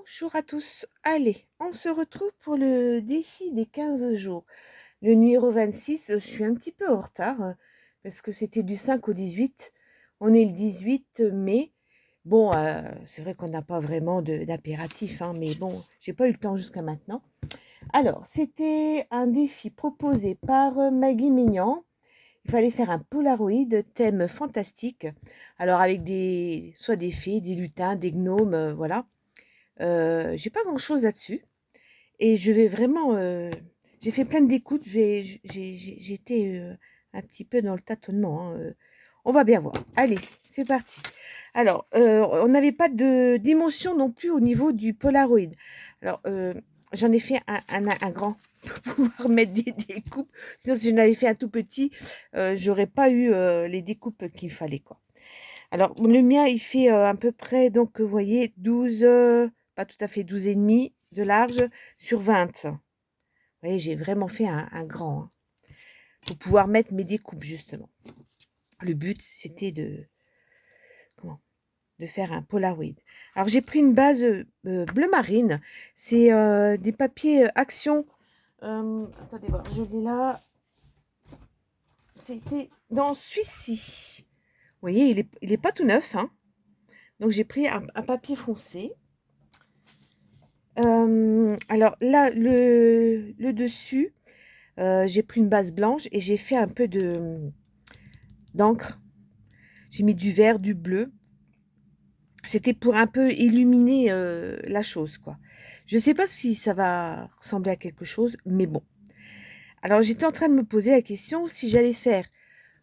Bonjour à tous. Allez, on se retrouve pour le défi des 15 jours. Le numéro 26, je suis un petit peu en retard parce que c'était du 5 au 18. On est le 18 mai. Bon, c'est vrai qu'on n'a pas vraiment d'impératif, hein, mais bon, j'ai pas eu le temps jusqu'à maintenant. Alors, c'était un défi proposé par Maggie Mignon. Il fallait faire un Polaroid thème fantastique. Alors, avec soit des fées, des lutins, des gnomes, voilà. J'ai pas grand-chose là-dessus et je vais vraiment, j'ai fait plein d'écoutes, j'étais, un petit peu dans le tâtonnement, hein, on va bien voir. Allez, c'est parti. Alors, on n'avait pas d'émotion non plus au niveau du Polaroid. Alors, j'en ai fait un grand pour pouvoir mettre des découpes. Sinon, si j'en avais fait un tout petit, j'aurais pas eu, les découpes qu'il fallait, quoi. Alors, le mien, il fait à peu près, donc, vous voyez, 12, pas tout à fait 12 et demi de large sur 20. Vous voyez, j'ai vraiment fait un grand, hein, pour pouvoir mettre mes découpes, justement. Le but, c'était de faire un Polaroid. Alors, j'ai pris une base bleu marine. C'est des papiers Action. Attendez voir, je l'ai là. C'était dans celui-ci. Vous voyez, il est pas tout neuf, hein. Donc, j'ai pris un papier foncé. Alors là, le dessus, j'ai pris une base blanche et j'ai fait un peu d'encre. J'ai mis du vert, du bleu. C'était pour un peu illuminer la chose, quoi. Je ne sais pas si ça va ressembler à quelque chose, mais bon. Alors j'étais en train de me poser la question si j'allais faire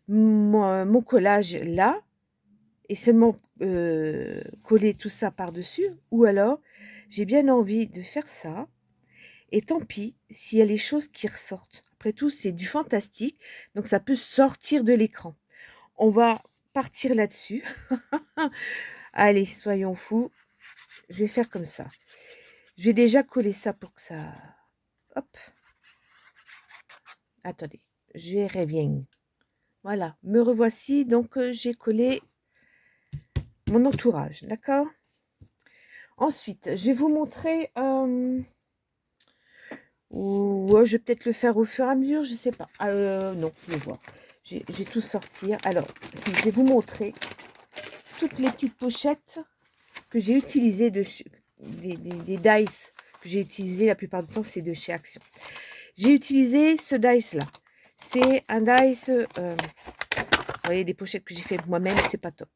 mon collage là et seulement coller tout ça par-dessus, ou alors j'ai bien envie de faire ça. Et tant pis s'il y a les choses qui ressortent. Après tout, c'est du fantastique, donc ça peut sortir de l'écran. On va partir là-dessus. Allez, soyons fous. Je vais faire comme ça. Je vais déjà coller ça pour que ça... Hop. Attendez, je reviens. Voilà, me revoici. Donc, j'ai collé mon entourage, d'accord? Ensuite, je vais vous montrer... ouais, je vais peut-être le faire au fur et à mesure, je sais pas. Non, je vais voir. J'ai tout sortir. Alors, si je vais vous montrer toutes les petites pochettes que j'ai utilisées des dice que j'ai utilisées la plupart du temps, c'est de chez Action. J'ai utilisé ce dice là. C'est un dice, vous voyez, des pochettes que j'ai fait moi-même, c'est pas top.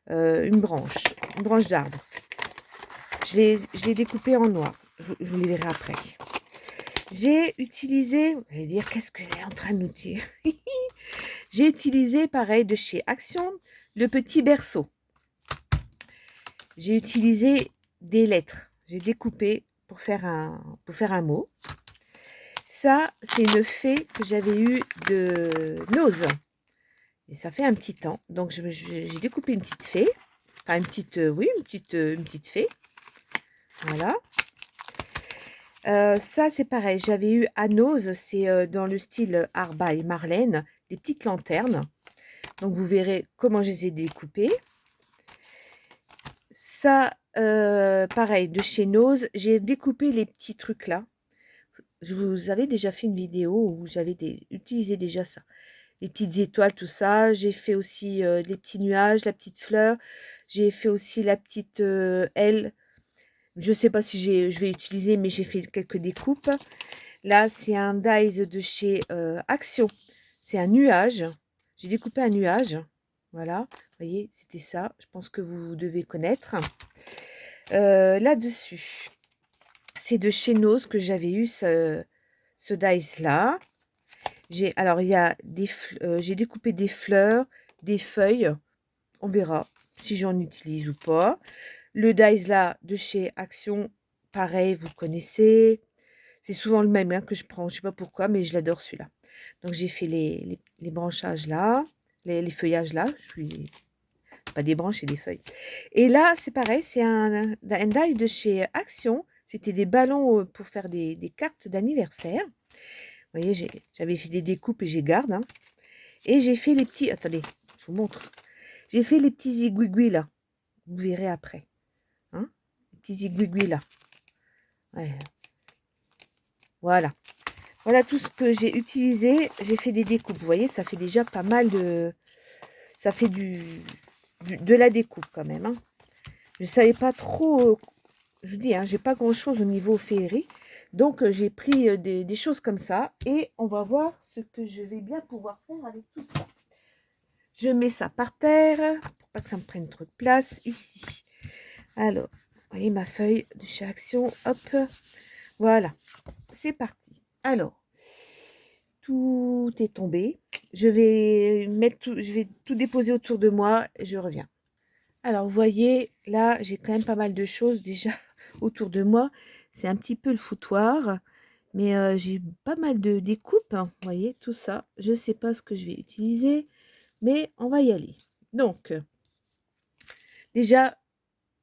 Une branche d'arbre. Je l'ai découpé en noir. Je vous les verrai après. J'ai utilisé, vous allez dire, qu'est-ce qu'elle est en train de nous dire? J'ai utilisé, pareil, de chez Action, le petit berceau. J'ai utilisé des lettres. J'ai découpé pour faire un mot. Ça, c'est une fée que j'avais eue de Nose. Et ça fait un petit temps. Donc, j'ai découpé une petite fée. Enfin, une petite, oui, une petite fée. Voilà. Ça, c'est pareil. J'avais eu à Nose, c'est dans le style Arba et Marlène, des petites lanternes. Donc, vous verrez comment je les ai découpées. Ça, pareil, de chez Nose, j'ai découpé les petits trucs là. Je vous avais déjà fait une vidéo où j'avais utilisé déjà ça. Les petites étoiles, tout ça. J'ai fait aussi les petits nuages, la petite fleur. J'ai fait aussi la petite aile. Je ne sais pas si je vais utiliser, mais j'ai fait quelques découpes. Là, c'est un dies de chez Action. C'est un nuage. J'ai découpé un nuage. Voilà. Vous voyez, c'était ça. Je pense que vous devez connaître. Là-dessus, c'est de chez Nose que j'avais eu ce dice-là. Alors, il y a j'ai découpé des fleurs, des feuilles. On verra si j'en utilise ou pas. Le dice là de chez Action, pareil, vous connaissez. C'est souvent le même hein, que je prends. Je ne sais pas pourquoi, mais je l'adore celui-là. Donc, j'ai fait les branchages là, les feuillages là. Je suis pas des branches et des feuilles. Et là, c'est pareil, c'est un die de chez Action. C'était des ballons pour faire des cartes d'anniversaire. Vous voyez, j'avais fait des découpes et j'ai garde. Hein. Et j'ai fait les petits... Attendez, je vous montre. J'ai fait les petits aiguilles là. Vous verrez après. Hein, petits aiguilles là. Ouais. Voilà. Voilà tout ce que j'ai utilisé. J'ai fait des découpes. Vous voyez, ça fait déjà pas mal de... Ça fait de la découpe quand même. Hein. Je ne savais pas trop... je vous dis, hein, j'ai pas grand-chose au niveau féerie. Donc, j'ai pris des choses comme ça. Et on va voir ce que je vais bien pouvoir faire avec tout ça. Je mets ça par terre pour pas que ça me prenne trop de place ici. Alors, vous voyez ma feuille de chez Action. Hop, voilà. C'est parti. Alors, tout est tombé. Je vais tout déposer autour de moi et je reviens. Alors, vous voyez, là, j'ai quand même pas mal de choses déjà autour de moi. C'est un petit peu le foutoir, mais j'ai pas mal de découpes. Hein, vous voyez, tout ça. Je ne sais pas ce que je vais utiliser, mais on va y aller. Donc, déjà,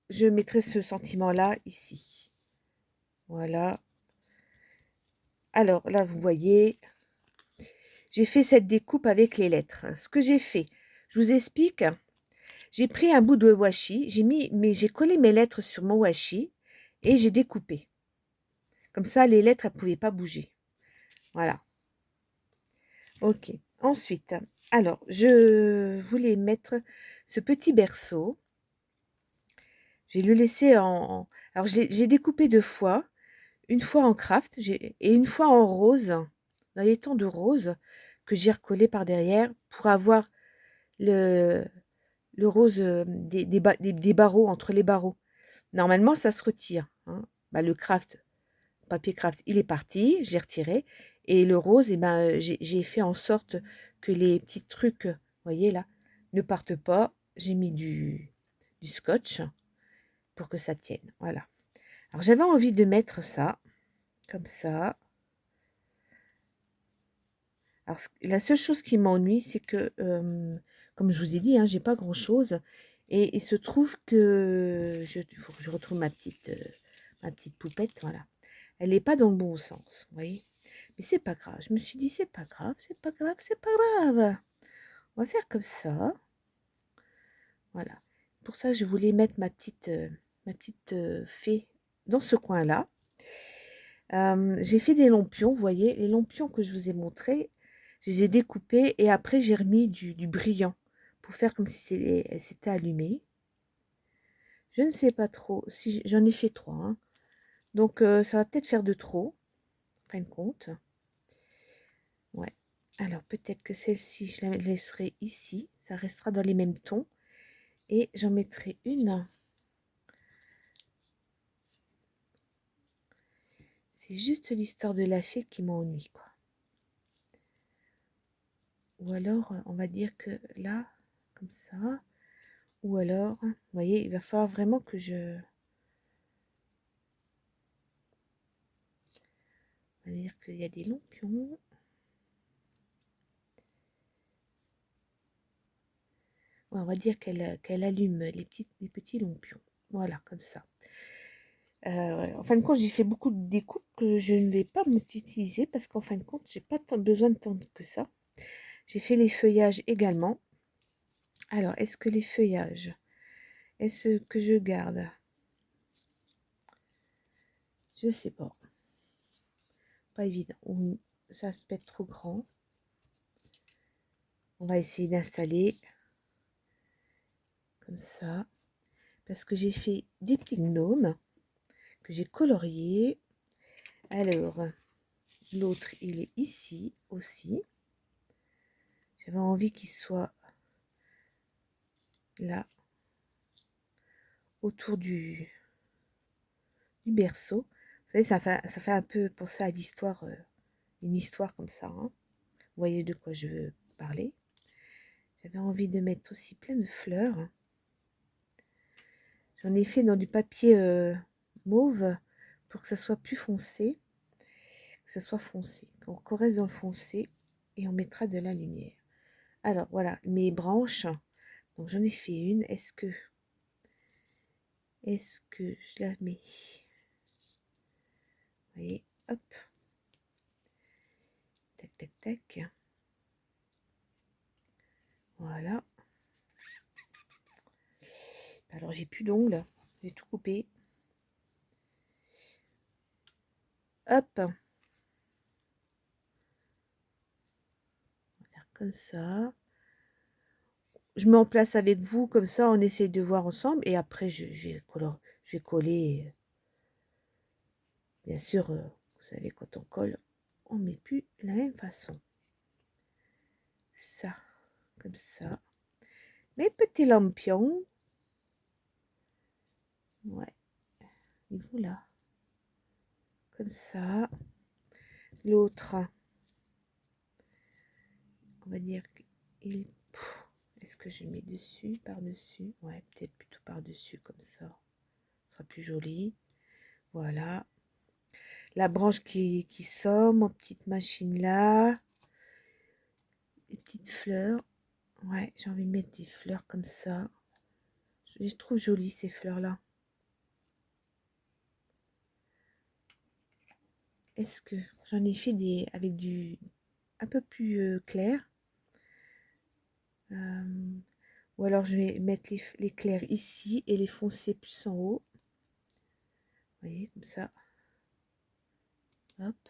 je mettrai ce sentiment-là ici. Voilà. Alors, là, vous voyez, j'ai fait cette découpe avec les lettres. Ce que j'ai fait, je vous explique. J'ai pris un bout de washi, j'ai collé mes lettres sur mon washi et j'ai découpé. Comme ça, les lettres, elles ne pouvaient pas bouger. Voilà. Ok. Ensuite, alors, je voulais mettre ce petit berceau. J'ai le laissé en... Alors, j'ai découpé 2 fois. Une fois en craft et une fois en rose, dans les tons de rose, que j'ai recollé par derrière pour avoir le rose des barreaux, entre les barreaux. Normalement, ça se retire. Hein. Bah, le papier craft, il est parti, j'ai retiré. Et le rose, eh ben, j'ai fait en sorte que les petits trucs, vous voyez là, ne partent pas. J'ai mis du scotch pour que ça tienne. Voilà. Alors, j'avais envie de mettre ça, comme ça. Alors, la seule chose qui m'ennuie, c'est que, comme je vous ai dit, hein, j'ai pas grand-chose. Et il se trouve que il faut que je retrouve ma petite poupette, voilà. Elle n'est pas dans le bon sens, vous voyez. Mais c'est pas grave. Je me suis dit, c'est pas grave, c'est pas grave, c'est pas grave. On va faire comme ça. Voilà. Pour ça, je voulais mettre ma petite fée dans ce coin-là. J'ai fait des lampions, vous voyez, les lampions que je vous ai montrés, je les ai découpés et après j'ai remis du brillant pour faire comme si c'était allumé. Je ne sais pas trop, si j'en ai fait 3, hein. Donc ça va peut-être faire de trop, en fin de compte. Ouais. Alors peut-être que celle-ci, je la laisserai ici, ça restera dans les mêmes tons. Et j'en mettrai une. C'est juste l'histoire de la fée qui m'ennuie, quoi. Ou alors, on va dire que là, comme ça. Ou alors, vous voyez, il va falloir vraiment que je... On va dire qu'il y a des lampions. Ouais, on va dire qu'elle allume les petits lampions. Voilà, comme ça. En fin de compte, j'ai fait beaucoup de découpes que je ne vais pas m'utiliser parce qu'en fin de compte, j'ai pas besoin de tant que ça. J'ai fait les feuillages également. Alors, est-ce que les feuillages, est-ce que je garde? Je sais pas. Pas évident. Ça peut être trop grand. On va essayer d'installer comme ça. Parce que j'ai fait des petits gnomes que j'ai coloriés. Alors, l'autre, il est ici aussi. J'avais envie qu'il soit là, autour du berceau. Vous savez, ça fait un peu penser à l'histoire, une histoire comme ça. Hein. Vous voyez de quoi je veux parler. J'avais envie de mettre aussi plein de fleurs. J'en ai fait dans du papier mauve pour que ça soit plus foncé. Que ça soit foncé. On reste dans le foncé et on mettra de la lumière. Alors, voilà, mes branches. Donc, j'en ai fait une. Est-ce que je la mets? Vous voyez, hop. Tac, tac, tac. Voilà. Alors, j'ai plus d'ongles. J'ai tout coupé. Hop, on va faire comme ça. Je mets en place avec vous, comme ça on essaye de voir ensemble et après je vais coller. Bien sûr, vous savez, quand on colle, on met plus de la même façon. Ça, comme ça. Mes petits lampions. Ouais, et voilà. Comme ça. L'autre, on va dire qu'il... Est-ce que je mets dessus, par-dessus? Ouais, peut-être plutôt par-dessus, comme ça. Ce sera plus joli. Voilà. La branche qui sort, ma petite machine là. Les petites fleurs. Ouais, j'ai envie de mettre des fleurs comme ça. Je les trouve jolies, ces fleurs-là. Est-ce que j'en ai fait des avec du un peu plus clair? Ou alors je vais mettre les clairs ici et les foncés plus en haut. Vous voyez, comme ça. Hop.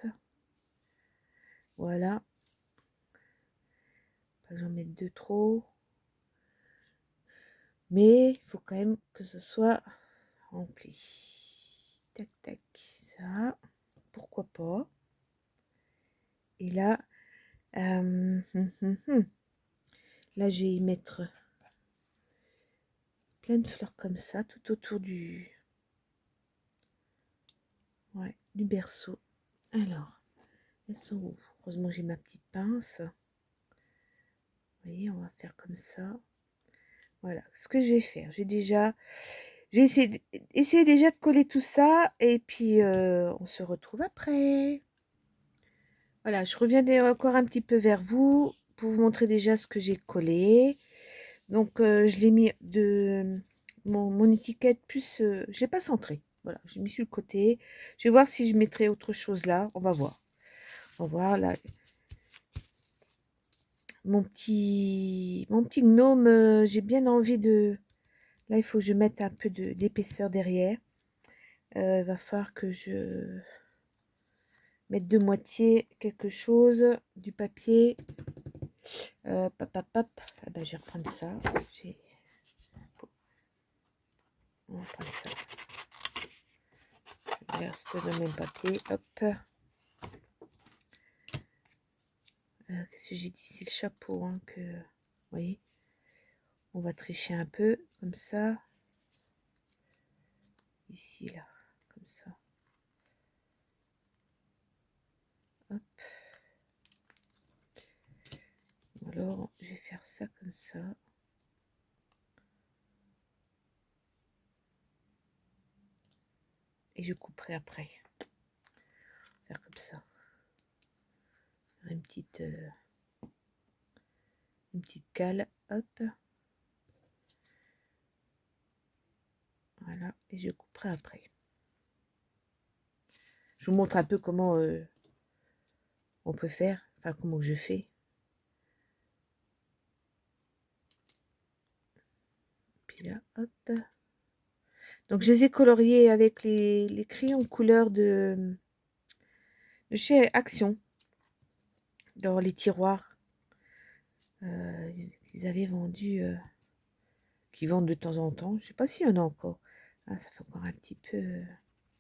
Voilà. Pas que j'en mette deux trop. Mais il faut quand même que ce soit rempli. Tac, tac. Ça. Pourquoi pas. Et là, là, je vais y mettre plein de fleurs comme ça, tout autour du, ouais, du berceau. Alors, elles sont où? Heureusement, j'ai ma petite pince. Vous voyez, on va faire comme ça. Voilà, ce que je vais faire, j'ai essayé déjà de coller tout ça et puis on se retrouve après. Voilà, je reviens encore un petit peu vers vous pour vous montrer déjà ce que j'ai collé. Donc, je l'ai mis de mon étiquette plus... je l'ai pas centré. Voilà, j'ai mis sur le côté. Je vais voir si je mettrai autre chose là. On va voir. On va voir là. Mon petit gnome, j'ai bien envie de... Là, il faut que je mette un peu d'épaisseur derrière. Il va falloir que je mette de moitié quelque chose, du papier. Pap, pap, pap. Ah ben, je vais reprendre ça. On va prendre ça. Je verse dans le même papier. Hop. Qu'est-ce que j'ai dit? C'est le chapeau. Hein, que, vous voyez, on va tricher un peu. Comme ça. Ici, là. Comme ça. Hop. Alors, je vais faire ça comme ça. Et je couperai après. Faire comme ça. Une petite cale. Hop. Voilà. Et je couperai après. Je vous montre un peu comment on peut faire. Enfin, comment je fais. Puis là, hop. Donc, je les ai coloriés avec les crayons couleur de chez Action. Dans les tiroirs. Ils avaient vendu... qui vendent de temps en temps. Je sais pas s'il y en a encore. Ah, ça fait encore un petit peu...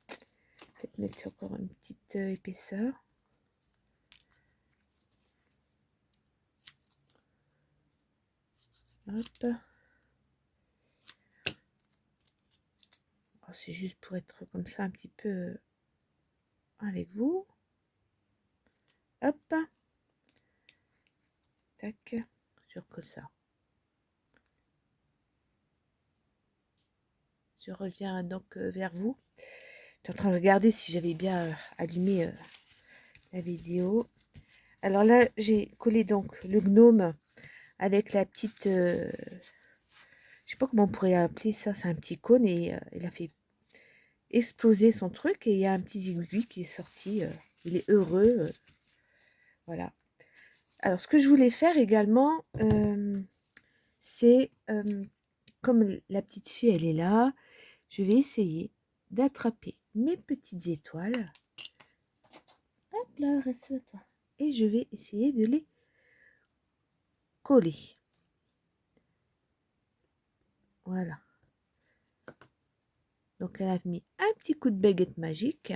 peut-être mettre encore une petite épaisseur. Hop. Oh, c'est juste pour être comme ça un petit peu avec vous. Hop. Tac. Je recolle ça. Je reviens donc vers vous. Je suis en train de regarder si j'avais bien allumé la vidéo. Alors là, j'ai collé donc le gnome avec la petite... je sais pas comment on pourrait appeler ça. C'est un petit cône et il a fait exploser son truc. Et il y a un petit aiguille qui est sorti. Il est heureux. Voilà. Alors, ce que je voulais faire également, c'est... comme la petite fille, elle est là, je vais essayer d'attraper mes petites étoiles. Hop là, reste là toi. Et je vais essayer de les coller. Voilà. Donc elle a mis un petit coup de baguette magique.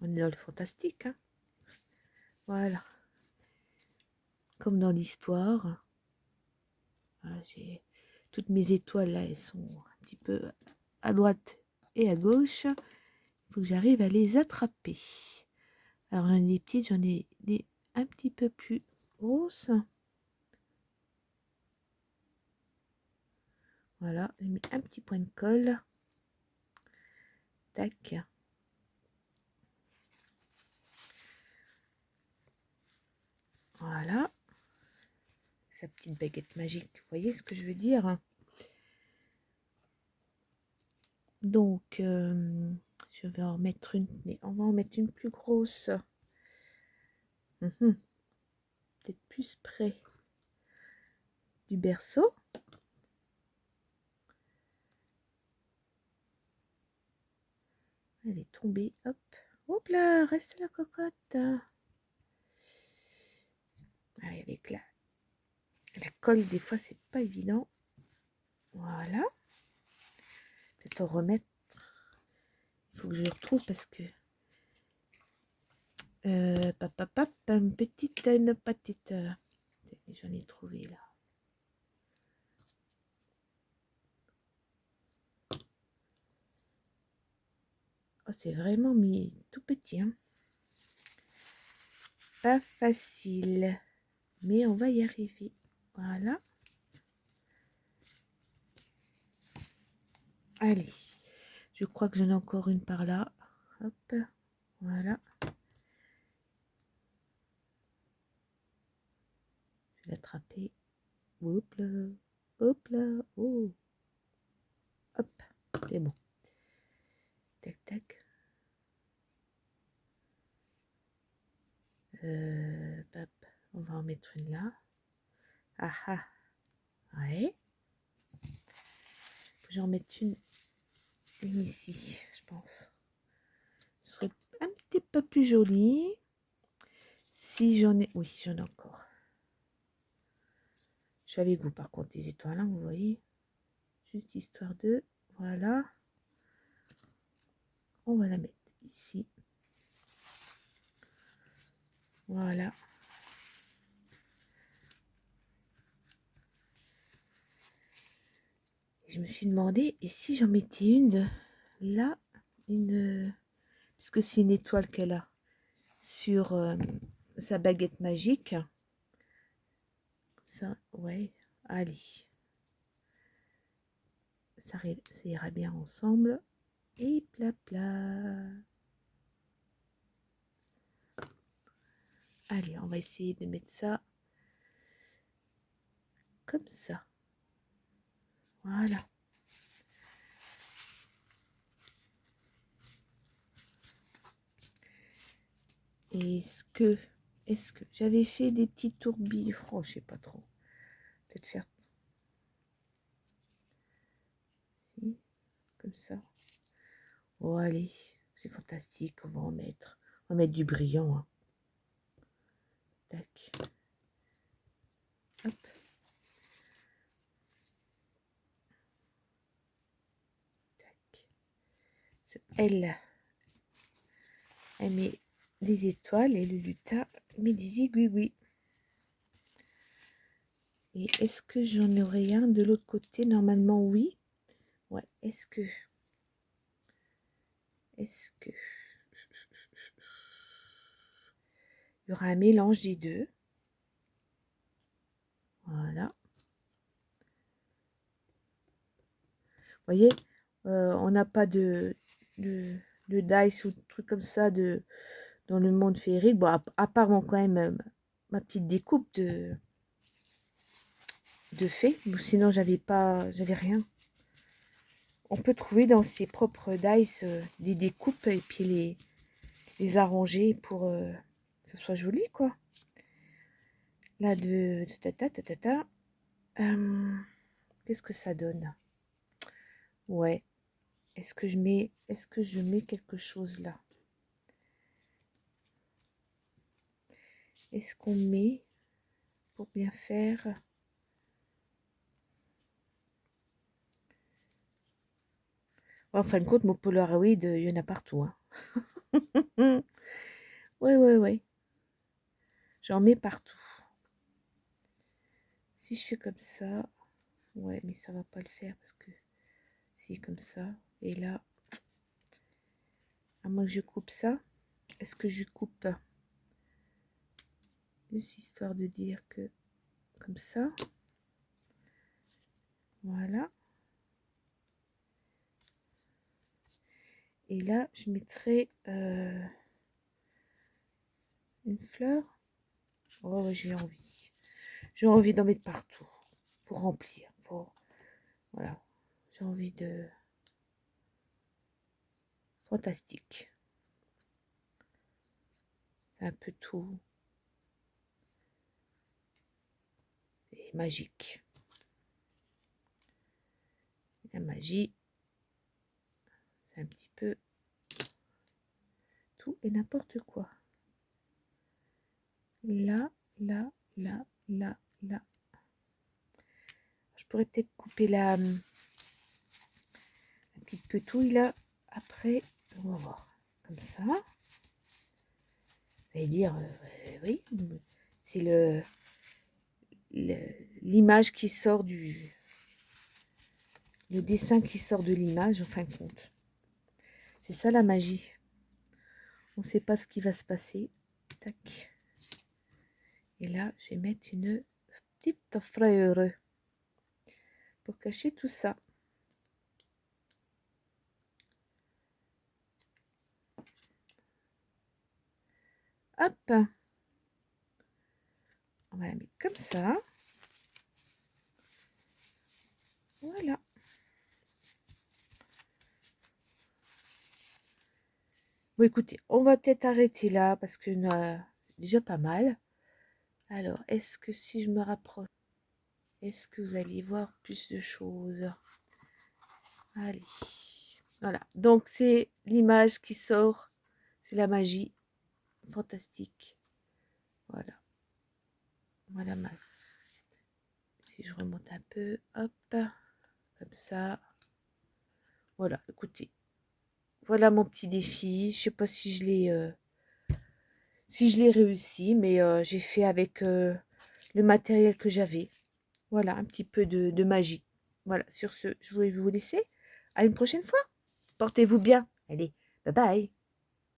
On est dans le fantastique, hein. Voilà. Comme dans l'histoire. Voilà, j'ai toutes mes étoiles là, elles sont un petit peu à droite et à gauche. Il faut que j'arrive à les attraper. Alors j'en ai des petites, j'en ai des un petit peu plus grosses. Voilà, j'ai mis un petit point de colle. Tac. Voilà. Sa petite baguette magique. Vous voyez ce que je veux dire? Donc, je vais en mettre une. On va en mettre une plus grosse. Peut-être plus près du berceau. Elle est tombée. Hop. Hop là, reste la cocotte. Allez, avec la colle, des fois, c'est pas évident. Voilà. Peut-être en remettre. Il faut que je le retrouve parce que une petite j'en ai trouvé là. Oh, c'est vraiment mis tout petit, hein. Pas facile, mais on va y arriver. Voilà. Allez, je crois que j'en ai encore une par là. Hop, voilà. Je vais l'attraper. Hop là, hop là, oh. Hop, c'est bon. Tac, tac. Hop, on va en mettre une là. Ah ah, ouais. J'en mettre une ici, je pense. Ce serait un petit peu plus joli. Si j'en ai... Oui, j'en ai encore. Je suis avec vous, par contre, les étoiles, hein, vous voyez. Juste histoire de... Voilà. On va la mettre ici. Voilà. Je me suis demandé, et si j'en mettais une là, puisque c'est une étoile qu'elle a sur sa baguette magique. Ça, ouais, allez. Ça ira bien ensemble. Et plat. Allez, on va essayer de mettre ça comme ça. Voilà. Est-ce que j'avais fait des petits tourbillons? Oh, je sais pas trop. Peut-être faire si, comme ça. Oh, allez, c'est fantastique. On va en mettre. On va mettre du brillant, hein. Tac. Hop. Tac. Elle met des étoiles et le lutin met des aiguilles. Et est-ce que j'en aurais un de l'autre côté? Normalement, oui. Ouais, est-ce que il y aura un mélange des deux? Voilà. Vous voyez, on n'a pas de dice ou de trucs comme ça dans le monde féerique. Bon, à part quand même ma petite découpe de fées. Sinon, j'avais rien. On peut trouver dans ses propres dice des découpes et puis les arranger pour que ce soit joli, quoi. Là, qu'est-ce que ça donne? Ouais. Est-ce que je mets quelque chose là? est-ce qu'on met pour bien faire? En fin de compte, mon Polaroid, il y en a partout, hein. Ouais, ouais, ouais. J'en mets partout. Si je fais comme ça, ouais, mais ça va pas le faire parce que si comme ça, et là, à moins que je coupe ça, est-ce que je coupe juste histoire de dire que comme ça, voilà. Et là, je mettrai une fleur. Oh, ouais, j'ai envie. J'ai envie d'en mettre partout pour remplir. Voilà. J'ai envie de... Fantastique. C'est un peu tout. Et magique. La magie, c'est un petit peu tout et n'importe quoi. Là, là, là, là, là. Je pourrais peut-être couper la petite quetouille là. Après, on va voir. Comme ça. Vous allez dire, oui, c'est l'image qui sort du... Le dessin qui sort de l'image, en fin de compte. C'est ça la magie. On ne sait pas ce qui va se passer. Tac. Et là, je vais mettre une petite frayeur pour cacher tout ça. Hop. On va la mettre comme ça. Voilà. Bon, écoutez, on va peut-être arrêter là parce que c'est déjà pas mal. Alors, est-ce que si je me rapproche, est-ce que vous allez voir plus de choses? Allez. Voilà. Donc, c'est l'image qui sort. C'est la magie. Fantastique. Voilà. Voilà ma... Si je remonte un peu, hop, comme ça. Voilà, écoutez. Voilà mon petit défi. Je sais pas si je l'ai réussi, mais j'ai fait avec le matériel que j'avais. Voilà, un petit peu de magie. Voilà, sur ce, je vais vous laisser. À une prochaine fois. Portez-vous bien. Allez, bye bye.